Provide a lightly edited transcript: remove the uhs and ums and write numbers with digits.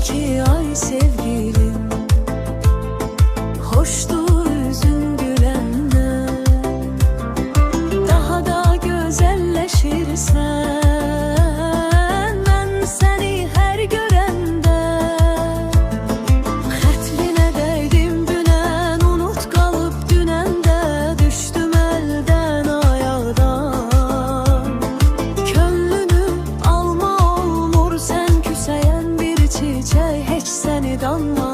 ki ay sevgilim, hoştur yüzün gülende, daha da güzelleşirsen ben seni her görende. Xətrinə dəydim dünən, unut qalıb dünəndə, düşdüm əldən ayaqdan. Könlünü alma olmur sən küsəyən bir çiçək, heç səni danma